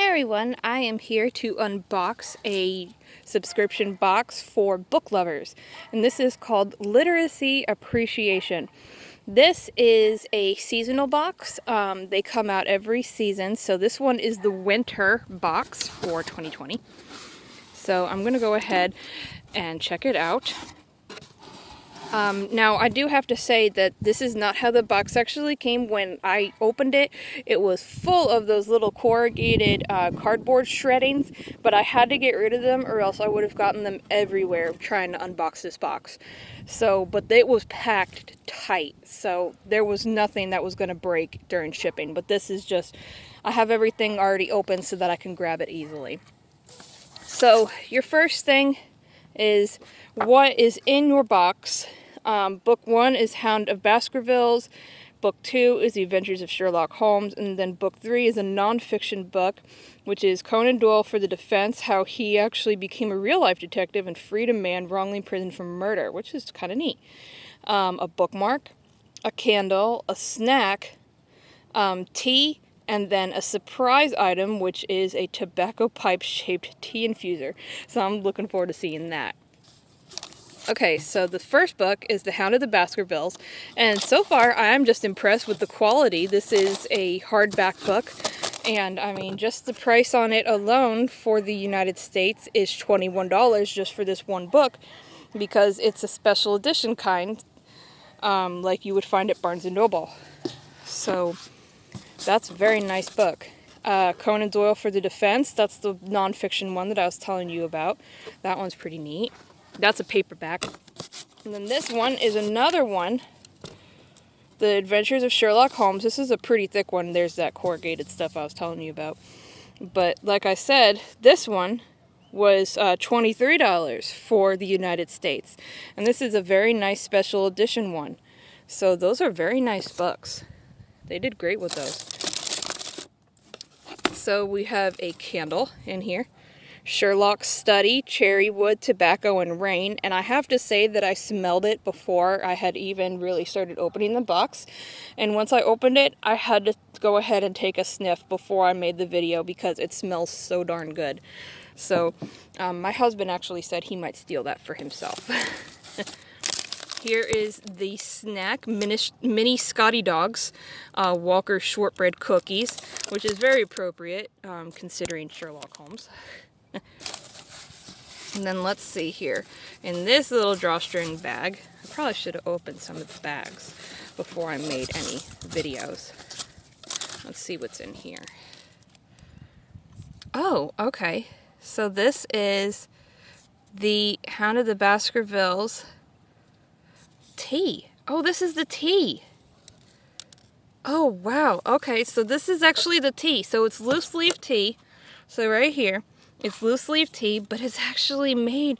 everyone, I am here to unbox a subscription box for book lovers, and this is called Literacy Appreciation. This is a seasonal box. They come out every season, so this one is the winter box for 2020. So I'm going to go ahead and check it out. Now, I do have to say that this is not how the box actually came. When I opened it, it was full of those little corrugated cardboard shreddings, but I had to get rid of them or else I would have gotten them everywhere trying to unbox this box. So, but it was packed tight, so there was nothing that was going to break during shipping. But this is just, I have everything already open so that I can grab it easily. So, your first thing is what is in your box. Book 1 is Hound of Baskervilles, Book 2 is The Adventures of Sherlock Holmes, and then Book 3 is a non-fiction book, which is Conan Doyle for the Defense, how he actually became a real-life detective and freed a man wrongly imprisoned for murder, which is kind of neat. A bookmark, a candle, a snack, tea, and then a surprise item, which is a tobacco pipe-shaped tea infuser. So I'm looking forward to seeing that. Okay, so the first book is The Hound of the Baskervilles, and so far I am just impressed with the quality. This is a hardback book, and I mean, just the price on it alone for the United States is $21 just for this one book, because it's a special edition kind, like you would find at Barnes & Noble. So that's a very nice book. Conan Doyle for the Defense, that's the non-fiction one that I was telling you about. That one's pretty neat. That's a paperback. And then this one is another one, The Adventures of Sherlock Holmes. This is a pretty thick one. There's that corrugated stuff I was telling you about. But like I said, this one was $23 for the United States. And this is a very nice special edition one. So those are very nice books. They did great with those. So we have a candle in here. Sherlock's Study, Cherry Wood, Tobacco, and Rain. And I have to say that I smelled it before I had even really started opening the box. And once I opened it, I had to go ahead and take a sniff before I made the video because it smells so darn good. So my husband actually said he might steal that for himself. Here is the snack, mini Scotty Dogs, Walker's Shortbread Cookies, which is very appropriate considering Sherlock Holmes. And then let's see here. In this little drawstring bag, I probably should have opened some of the bags before I made any videos. Let's see what's in here. Oh, okay. So this is the Hound of the Baskervilles tea. Oh, this is the tea. Oh, wow. Okay, so this is actually the tea. So it's loose leaf tea. So right here. It's loose leaf tea, but it's actually made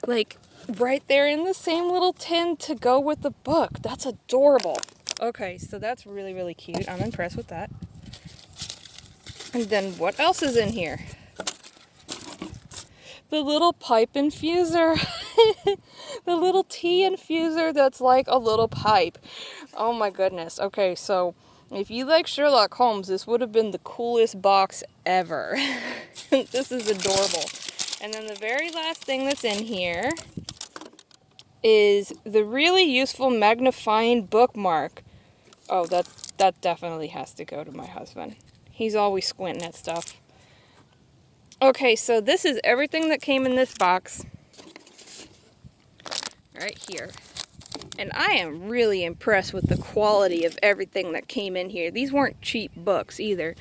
like right there in the same little tin to go with the book. That's adorable. Okay, so that's really, really cute. I'm impressed with that. And then what else is in here? The little pipe infuser. The little tea infuser that's like a little pipe. Oh my goodness. Okay, so if you like Sherlock Holmes, this would have been the coolest box ever. This is adorable. And then the very last thing that's in here is the really useful magnifying bookmark. Oh, that definitely has to go to my husband. He's always squinting at stuff. Okay, so this is everything that came in this box. Right here. And I am really impressed with the quality of everything that came in here. These weren't cheap books either.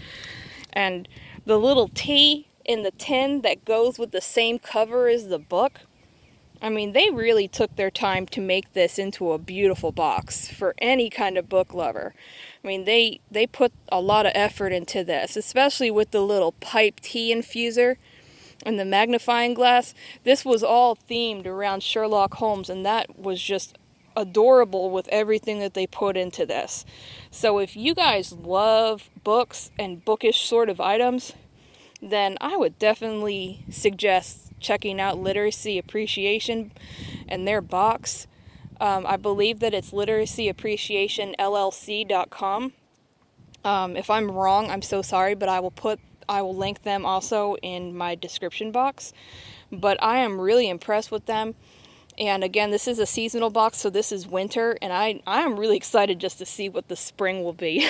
And the little tea in the tin that goes with the same cover as the book. I mean, they really took their time to make this into a beautiful box for any kind of book lover. I mean, they put a lot of effort into this, especially with the little pipe tea infuser and the magnifying glass. This was all themed around Sherlock Holmes, and that was just adorable with everything that they put into this. So if you guys love books and bookish sort of items, then I would definitely suggest checking out Literacy Appreciation and their box. I believe that it's literacyappreciationllc.com. If I'm wrong, I'm so sorry, but I will put I will link them also in my description box. But I am really impressed with them. And again, this is a seasonal box, so this is winter, and I am really excited just to see what the spring will be.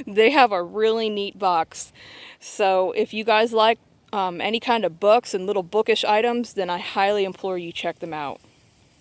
They have a really neat box. So if you guys like any kind of books and little bookish items, then I highly implore you check them out.